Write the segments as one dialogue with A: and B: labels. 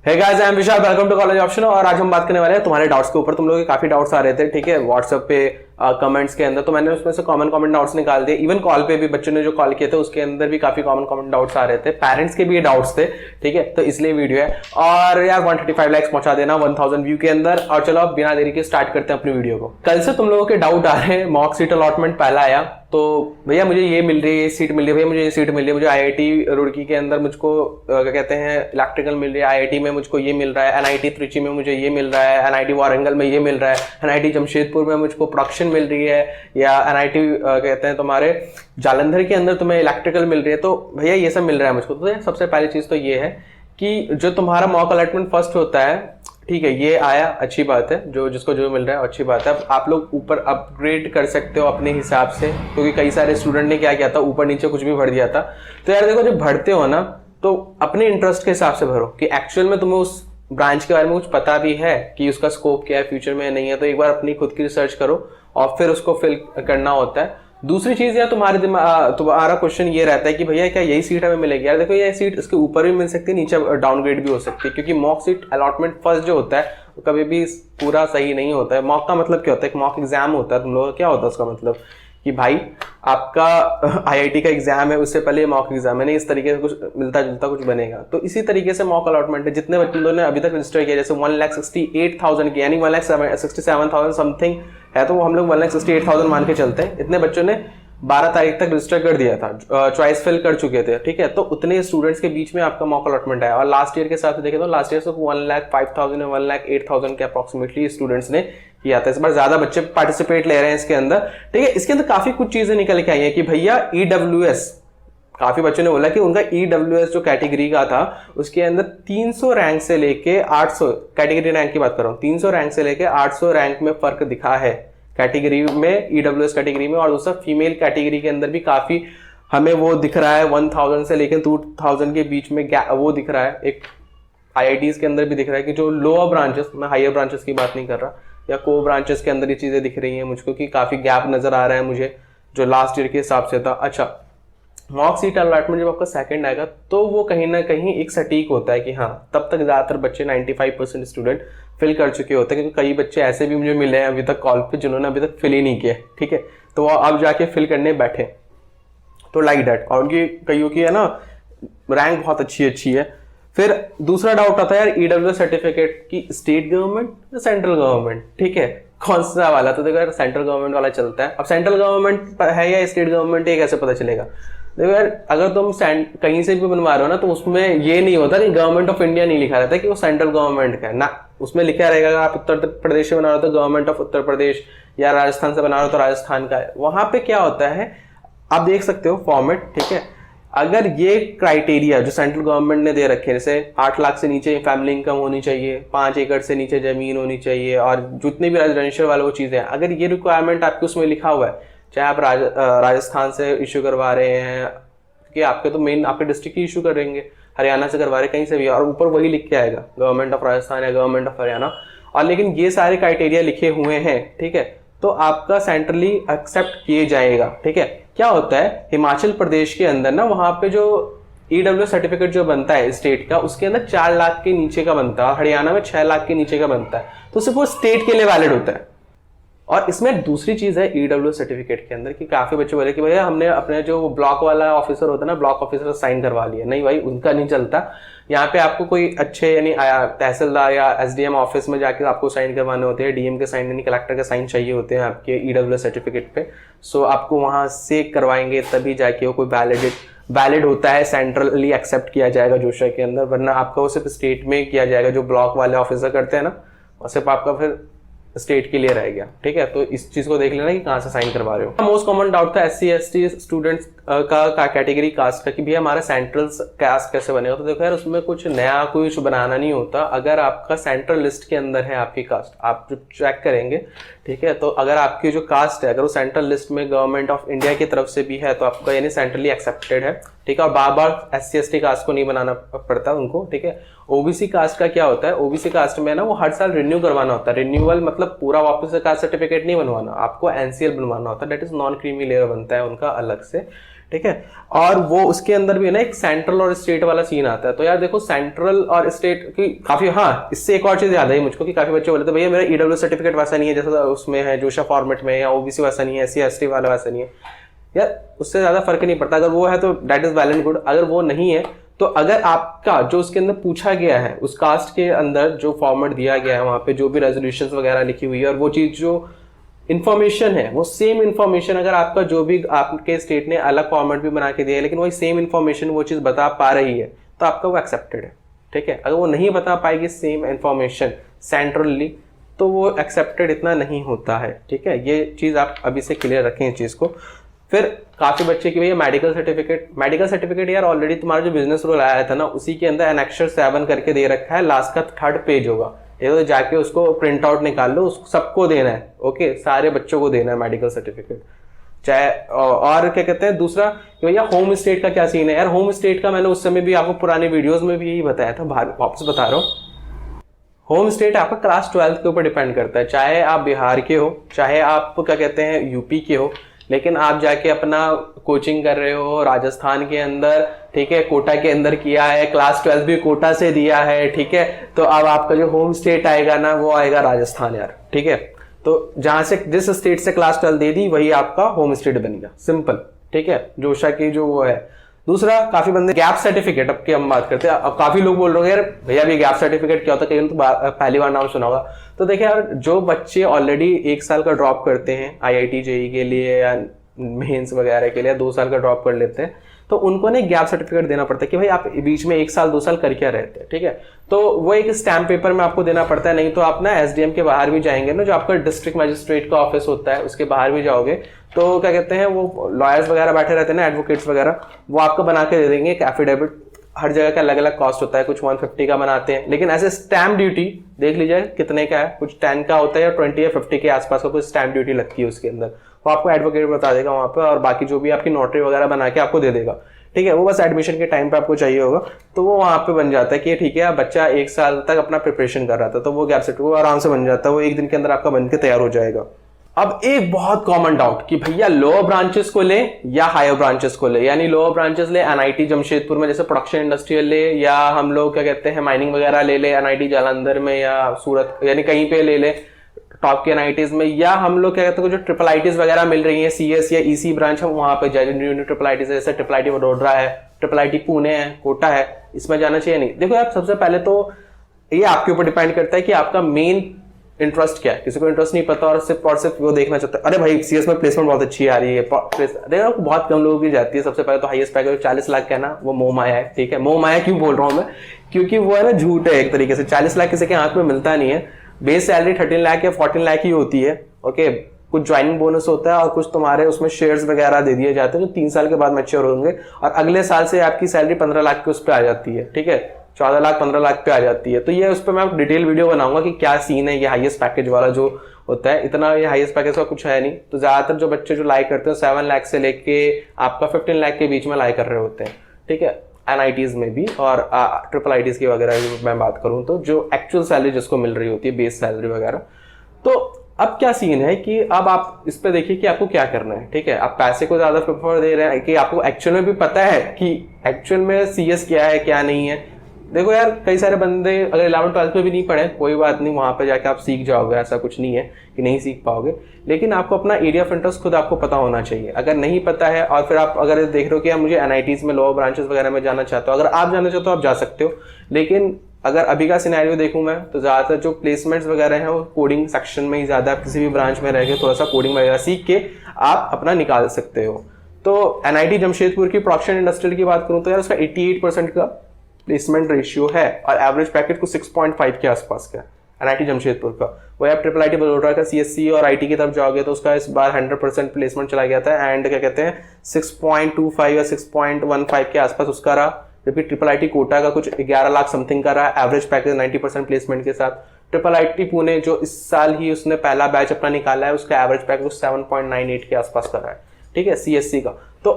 A: Hey guys, I am Vishal, welcome to college option. और आज हम बात करने वाले हैं तुम्हारे डाउट्स के ऊपर। तुम लोगों के काफी डाउट्स आ रहे थे, ठीक है, व्हाट्सएप पे कमेंट्स के अंदर, तो मैंने उसमें से कॉमन डाउट्स निकाल दिए। इवन कॉल पे भी बच्चों ने जो कॉल किए थे उसके अंदर भी काफी कॉमन डाउट्स आ रहे थे, पेरेंट्स के भी ये डाउट्स थे, ठीक है। तो इसलिए वीडियो है। और यार 135 लाइक्स पहुंचा देना 1000 व्यू के अंदर। और चलो अब बिना देरी के स्टार्ट करते हैं अपनी वीडियो को। कल से तुम लोगों के डाउट आ रहे हैं, मॉक सीट अलॉटमेंट पहला आया तो भैया मुझे ये मिल रही है, ये सीट मिल रही है, भैया मुझे ये सीट मिल रही है, मुझे आईआईटी रुड़की के अंदर मुझको क्या कहते हैं इलेक्ट्रिकल मिल रही है, आईआईटी में मुझको ये मिल रहा है, एनआईटी त्रिची में मुझे ये मिल रहा है, एनआईटी वारंगल में ये मिल रहा है, एनआईटी जमशेदपुर में मुझको प्रोडक्शन मिल रही है, या एनआईटी कहते हैं तुम्हारे जालंधर के अंदर तुम्हें इलेक्ट्रिकल मिल रही है। तो भैया ये सब मिल रहा है मुझको। तो सबसे पहली चीज तो ये है कि जो तुम्हारा मॉक अलॉटमेंट फर्स्ट होता है, ठीक है, ये आया, अच्छी बात है, जो जिसको जो मिल रहा है अच्छी बात है। अब आप लोग ऊपर अपग्रेड कर सकते हो अपने हिसाब से, क्योंकि कई सारे स्टूडेंट ने क्या किया था, ऊपर नीचे कुछ भी भर दिया था। तो यार देखो, जब भरते हो ना तो अपने इंटरेस्ट के हिसाब से भरो कि एक्चुअल में तुम्हें उस ब्रांच के बारे में कुछ पता भी है कि उसका स्कोप क्या है, फ्यूचर में नहीं है। तो एक बार अपनी खुद की रिसर्च करो और फिर उसको फिल करना होता है। दूसरी चीज यार, तुम्हारा क्वेश्चन ये रहता है कि भैया क्या यही सीट हमें मिलेगी? यार देखो, ये सीट इसके ऊपर भी मिल सकती है, नीचे डाउनग्रेड भी हो सकती है, क्योंकि मॉक सीट अलॉटमेंट फर्स्ट जो होता है वो कभी भी पूरा सही नहीं होता है। मॉक का मतलब क्या होता है? एक मॉक एग्जाम होता है। तुम लोगों का क्या होता है उसका मतलब कि भाई आपका आईआईटी का एग्जाम है, उससे पहले मॉक एग्जाम है, नहीं इस तरीके से कुछ मिलता जुलता कुछ बनेगा। तो इसी तरीके से मॉक अलॉटमेंट है। जितने बच्चों ने अभी तक रजिस्टर किया, जैसे 1,68,000 की, यानी 1,67,000 समथिंग है, तो वो हम लोग 1,68,000 मान के चलते हैं। इतने बच्चों ने 12 तारीख तक रजिस्टर कर दिया था, चॉइस फिल कर चुके थे, ठीक है। तो उतने स्टूडेंट्स के बीच में आपका मॉक अलॉटमेंट आया। और लास्ट ईयर के साथ देखें तो लास्ट ईयर से 1,05,000 या 1,08,000 के अप्रोक्सीमेटली स्टूडेंट्स ने किया था। इस बार ज्यादा बच्चे पार्टिसिपेट ले रहे हैं इसके अंदर, ठीक है। इसके अंदर काफी कुछ चीजें निकल के आई है कि भैया ईडब्ल्यूएस, काफी बच्चों ने बोला कि उनका ईडब्ल्यूएस जो कैटेगरी का था उसके अंदर 300 रैंक से लेके 800, कैटेगरी रैंक की बात कर रहा हूँ, 300 रैंक से लेके 800 रैंक में फर्क दिखा है कैटेगरी में, ईडब्ल्यूएस कैटेगरी में। और दूसरा फीमेल कैटेगरी के अंदर भी काफी हमें वो दिख रहा है, 1000 से लेकर 2000 के बीच में वो दिख रहा है। एक आईआईटीज के अंदर भी दिख रहा है कि जो लोअर ब्रांचेस, मैं हायर ब्रांचेस की बात नहीं कर रहा, या को ब्रांचेस के अंदर ये चीजें दिख रही हैं मुझको कि काफी गैप नजर आ रहा है मुझे, जो लास्ट ईयर के हिसाब से था। अच्छा, मॉक सीट अलॉटमेंट जब आपका सेकंड आएगा तो वो कहीं ना कहीं एक सटीक होता है कि हाँ, तब तक ज्यादातर बच्चे 95% स्टूडेंट फिल कर चुके होते हैं, क्योंकि कई बच्चे ऐसे भी मुझे मिले हैं अभी तक कॉल पे जिन्होंने अभी तक फिल ही नहीं किया, ठीक है। तो वो अब जाके फिल करने बैठे, तो लाइक दैट। और उनकी कईयों की है ना रैंक बहुत अच्छी है। फिर दूसरा डाउट आता है यार, ईडब्ल्यू सर्टिफिकेट की स्टेट गवर्नमेंट या सेंट्रल गवर्नमेंट, ठीक है, कौन सा वाला? तो देखो यार, सेंट्रल गवर्नमेंट वाला चलता है। अब सेंट्रल गवर्नमेंट है या स्टेट गवर्नमेंट, ये कैसे पता चलेगा? देखो यार, अगर तुम कहीं से भी बनवा रहे हो ना, तो उसमें ये नहीं होता कि गवर्नमेंट ऑफ इंडिया नहीं लिखा रहता कि वो सेंट्रल गवर्नमेंट का है ना, उसमें लिखा रहेगा। आप उत्तर प्रदेश से बना रहे हो तो गवर्नमेंट ऑफ उत्तर प्रदेश, या राजस्थान से बना रहे हो तो राजस्थान का है। वहां पे क्या होता है, आप देख सकते हो फॉर्मेट, ठीक है। अगर ये क्राइटेरिया जो सेंट्रल गवर्नमेंट ने दे रखे, जैसे 8 लाख से नीचे फैमिली इनकम होनी चाहिए, 5 एकड़ से नीचे जमीन होनी चाहिए, और जितनी भी रेजिडेंशियल वाले वो चीजें हैं, अगर ये रिक्वायरमेंट आपके उसमें लिखा हुआ है, चाहे आप राजस्थान से इश्यू करवा रहे हैं, क्योंकि आपके तो मेन आपके डिस्ट्रिक्ट ही इशू करेंगे, हरियाणा से करवा रहे कहीं से भी, और ऊपर वही लिख के आएगा गवर्नमेंट ऑफ राजस्थान या गवर्नमेंट ऑफ हरियाणा, और लेकिन ये सारे क्राइटेरिया लिखे हुए हैं, ठीक है, तो आपका सेंट्रली एक्सेप्ट किए जाएगा, ठीक है। क्या होता है, हिमाचल प्रदेश के अंदर ना, वहां पे जो ईडब्ल्यू सर्टिफिकेट जो बनता है स्टेट का, उसके अंदर 4 लाख के नीचे का बनता है, और हरियाणा में 6 लाख के नीचे का बनता है, तो सिर्फ वो स्टेट के लिए वैलिड होता है। और इसमें दूसरी चीज है ईडब्ल्यू सर्टिफिकेट के अंदर कि काफी बच्चे बोले कि भैया हमने अपने जो ब्लॉक वाला ऑफिसर होता है ना, ब्लॉक ऑफिसर साइन करवा लिया। नहीं भाई, उनका नहीं चलता। यहाँ पे आपको कोई अच्छे यानी तहसीलदार या एसडीएम ऑफिस में जाके आपको साइन करवाने होते हैं, डीएम के साइन यानी कलेक्टर के साइन चाहिए होते हैं आपके ईडब्ल्यू सर्टिफिकेट पे। सो आपको वहां से करवाएंगे तभी जाके वो कोई वैलिड होता है, सेंट्रली एक्सेप्ट किया जाएगा जोशा के अंदर, वरना आपका वो सिर्फ स्टेट में किया जाएगा। जो ब्लॉक वाले ऑफिसर करते हैं ना, और सिर्फ आपका फिर स्टेट के लिए रह गया, ठीक है। तो इस चीज को देख लेना कि कहां से साइन करवा रहे हो। मोस्ट कॉमन डाउट था एससी एसटी स्टूडेंट्स का कैटेगरी कास्ट का कि भैया हमारा सेंट्रल कास्ट कैसे बनेगा। तो देखो यार, उसमें कुछ नया कुछ बनाना नहीं होता। अगर आपका सेंट्रल लिस्ट के अंदर है आपकी कास्ट, आप जो चेक करेंगे, ठीक है, तो अगर आपकी जो कास्ट है अगर वो सेंट्रल लिस्ट में गवर्नमेंट ऑफ इंडिया की तरफ से भी है तो आपका यानी सेंट्रली एक्सेप्टेड है, ठीक है। और बार बार एससी एसटी कास्ट को नहीं बनाना पड़ता उनको, ठीक है। ओबीसी कास्ट का क्या होता है, ओबीसी कास्ट में ना वो हर साल रिन्यू करवाना होता है। रिन्यूअल मतलब पूरा वापस से कास्ट सर्टिफिकेट नहीं बनवाना, आपको एनसीएल बनवाना होता है, that is non creamy layer बनता है उनका अलग से, ठीक है। और वो उसके अंदर भी है ना एक सेंट्रल और स्टेट वाला सीन आता है। तो यार देखो सेंट्रल और स्टेट की काफी, हाँ इससे एक और चीज याद आई मुझको कि काफी बच्चे बोले थे भैया मेरा ईडब्ल्यू सर्टिफिकेट वैसा नहीं है जैसा उसमें है जोशा फॉर्मेट में, या ओबीसी वैसा नहीं है, SC ST वाला वैसा नहीं है। यार उससे ज्यादा फर्क नहीं पड़ता, अगर वो है तो that is well and good, अगर वो नहीं है तो अगर आपका जो उसके अंदर पूछा गया है उस कास्ट के अंदर जो फॉर्मेट दिया गया है वहां पे जो भी रेजोल्यूशंस वगैरह लिखी हुई है और वो चीज जो इन्फॉर्मेशन है वो सेम इन्फॉर्मेशन अगर आपका जो भी आपके स्टेट ने अलग फॉर्मेट भी बना के दिया है लेकिन वही सेम इन्फॉर्मेशन वो चीज बता पा रही है तो आपका वो एक्सेप्टेड है, ठीक है। अगर वो नहीं बता पाएगी सेम इन्फॉर्मेशन सेंट्रली तो वो एक्सेप्टेड इतना नहीं होता है, ठीक है। ये चीज आप अभी से क्लियर रखें इस चीज को। फिर काफी बच्चे की भैया मेडिकल सर्टिफिकेट यार ऑलरेडी तुम्हारा जो बिजनेस रूल आया था ना उसी के अंदर एनेक्सर 7 करके दे रखा है, लास्ट का 3rd पेज होगा, ये तो जाके उसको प्रिंट आउट निकाल लो, उसको सबको देना है, ओके सारे बच्चों को देना है मेडिकल सर्टिफिकेट। चाहे और क्या कहते हैं दूसरा भैया होम स्टेट का क्या सीन है। यार होम स्टेट का मैंने उस समय भी आपको पुराने वीडियोस में भी यही बताया था, वापस बता रहा हूँ। होम स्टेट आपका क्लास 12 के ऊपर डिपेंड करता है, चाहे आप बिहार के हो चाहे आप क्या कहते हैं यूपी के हो, लेकिन आप जाके अपना कोचिंग कर रहे हो राजस्थान के अंदर, ठीक है, कोटा के अंदर किया है, क्लास 12 भी कोटा से दिया है, ठीक है, तो अब आपका जो होम स्टेट आएगा ना वो आएगा राजस्थान यार, ठीक है। तो जहां से जिस स्टेट से क्लास 12 दे दी वही आपका होम स्टेट बनेगा, सिंपल, ठीक है, जोशा की जो वो है। दूसरा काफी बंदे गैप सर्टिफिकेट, अब की हम बात करते हैं, अब काफी लोग बोल रहे हैं यार भैया भी गैप सर्टिफिकेट क्या होता है, कहीं तो पहली बार नाम सुना होगा। तो देखिए यार जो बच्चे ऑलरेडी 1 साल का ड्रॉप करते हैं IIT JEE के लिए या मेंस वगैरह के लिए 2 साल का ड्रॉप कर लेते हैं तो उनको ना गैप सर्टिफिकेट देना पड़ता है कि भाई आप बीच में 1 साल 2 साल कर क्या रहते हैं, ठीक है। तो वो एक स्टैम्प पेपर में आपको देना पड़ता है, नहीं तो आप ना SDM के बाहर भी जाएंगे ना, जो आपका डिस्ट्रिक्ट मजिस्ट्रेट का ऑफिस होता है उसके बाहर भी जाओगे तो क्या कहते हैं वो लॉयर्स वगैरह बैठे रहते हैं ना, एडवोकेट्स वगैरह, वो आपको बना के दे देंगे एक एफिडेविट। हर जगह का अलग अलग कॉस्ट होता है, कुछ 150 का बनाते हैं, लेकिन ऐसे स्टैम्प ड्यूटी देख लीजिए कितने का है, कुछ 10 का होता है या 20 या 50 के आसपास का कुछ स्टैम्प ड्यूटी लगती है उसके अंदर, वो आपको एडवोकेट बता देगा वहां पे, और बाकी जो भी आपकी नोटरी वगैरह बना के आपको दे देगा, ठीक है। वो बस एडमिशन के टाइम पे आपको चाहिए होगा तो वो वहां पे बन जाता है कि ठीक है बच्चा 1 साल तक अपना प्रिपरेशन कर रहा था तो वो गैप सर्टिफिकेट आराम से बन जाता है, वो 1 दिन के अंदर आपका बन के तैयार हो जाएगा। अब एक बहुत कॉमन डाउट कि भैया लोअर ब्रांचेस को ले या हायर ब्रांचेस को ले, यानी लोअर ब्रांचेस ले NIT जमशेदपुर में जैसे प्रोडक्शन इंडस्ट्रियल ले, या हम लोग क्या कहते हैं माइनिंग वगैरह ले ले NIT जालंधर में या सूरत, यानी कहीं पे ले ले टॉप के NITs में, या हम लोग क्या कहते हैं जो ट्रिपल ITs वगैरह मिल रही है CS या EC ब्रांच हम वहां पे जाए, न्यू ट्रिपल ITs जैसे ट्रिपल IT वडोदरा है, ट्रिपल IT पुणे है, कोटा है, इसमें जाना चाहिए नहीं। देखो यार सबसे पहले तो ये आपके ऊपर डिपेंड करता है कि आपका मेन इंटरेस्ट क्या है। किसी को इंटरेस्ट नहीं पता और सिर्फ वो देखना चाहता है अरे भाई CS में प्लेसमेंट बहुत अच्छी आ रही है, देखो बहुत कम लोगों की जाती है। सबसे पहले तो हाईएस्ट पैकेज 40 लाख का है ना, वो मोह माया है, ठीक है। मोह माया क्यों बोल रहा हूं मैं, क्योंकि वो है ना झूठ है एक तरीके से। 40 लाख किसी के हाथ में मिलता नहीं है, बेस सैलरी 13 लाख या 14 लाख ही होती है, ओके। कुछ ज्वाइनिंग बोनस होता है और कुछ तुम्हारे उसमें शेयर्स वगैरह दे दिए जाते हैं जो 3 साल के बाद मैच्योर होंगे, और अगले साल से आपकी सैलरी 15 लाख के उस पर आ जाती है, ठीक है, 14 लाख 15 लाख पे आ जाती है। तो ये उस पर मैं डिटेल वीडियो बनाऊंगा कि क्या सीन है ये हाईएस्ट पैकेज वाला जो होता है। इतना ये हाईएस्ट पैकेज का कुछ है नहीं, तो ज्यादातर जो बच्चे जो लाई करते हैं 7 लाख से लेके आपका 15 लाख के बीच में लाई कर रहे होते हैं, ठीक है, NITs में भी और ट्रिपल ITs की वगैरह की मैं बात करूं तो जो एक्चुअल सैलरी जिसको मिल रही होती है बेस सैलरी वगैरह। तो अब क्या सीन है कि अब आप इस पे देखिए कि आपको क्या करना है, ठीक है। आप पैसे को ज्यादा प्रेफर दे रहे हैं कि आपको एक्चुअल में भी पता है कि एक्चुअल में CS क्या है क्या नहीं है। देखो यार कई सारे बंदे अगर 11th 12th में भी नहीं पढ़े कोई बात नहीं, वहां पे जाके आप सीख जाओगे, ऐसा कुछ नहीं है कि नहीं सीख पाओगे, लेकिन आपको अपना एरिया ऑफ इंटरेस्ट खुद आपको पता होना चाहिए। अगर नहीं पता है और फिर आप अगर देख रहे हो कि यार मुझे NITs में लोअर ब्रांचेस वगैरह में जाना चाहते हो, अगर आप जाना चाहते हो आप जा सकते हो, लेकिन अगर अभी का सिनेरियो देखूं मैं तो ज्यादातर जो प्लेसमेंट्स वगैरह हैं वो कोडिंग सेक्शन में ही ज्यादा, किसी भी ब्रांच में रह के थोड़ा सा कोडिंग वगैरह सीख के आप अपना निकाल सकते हो। तो NIT जमशेदपुर की प्रोडक्शन इंडस्ट्रियल की बात करूं तो यार उसका 88% का प्लेसमेंट रेशियो है और एवरेज पैकेज को 6.5 के आसपास का NIT जमशेदपुर का। वही आप ट्रिपल IT वडोदरा का CSC और IT की तरफ जाओगे तो उसका इस बार 100% प्लेसमेंट चला गया था, एंड क्या कहते हैं 6.25 या 6.15 के आसपास उसका रहा, जबकि ट्रिपल IT कोटा का कुछ 11 लाख समथिंग का रहा, एवरेज पैकेज 90% प्लेसमेंट के साथ। ट्रिपल IT पुणे जो इस साल ही उसने पहला बैच अपना निकाला है उसका एवरेज पैकेज 7.98 के आसपास का रहा है, ठीक है, CSC का। तो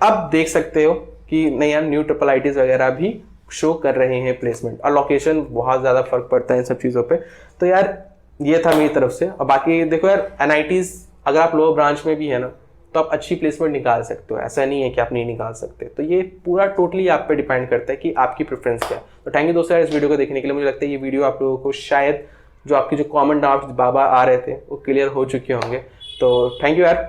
A: अब देख सकते हो कि नहीं यार न्यू ट्रिपल ITs वगैरह भी शो कर रहे हैं प्लेसमेंट, और लोकेशन बहुत ज्यादा फर्क पड़ता है इन सब चीजों पे। तो यार ये था मेरी तरफ से। और बाकी देखो यार NITs अगर आप लोअर ब्रांच में भी है ना तो आप अच्छी प्लेसमेंट निकाल सकते हो, ऐसा नहीं है कि आप नहीं निकाल सकते। तो ये पूरा टोटली आप पे डिपेंड करता है कि आपकी प्रेफरेंस क्या है। तो थैंक यू दोस्तों इस वीडियो को देखने के लिए। मुझे लगता है ये वीडियो आप लोगों को शायद जो आपकी जो कॉमन डाउट्स बाबा आ रहे थे वो क्लियर हो चुके होंगे। तो थैंक यू यार।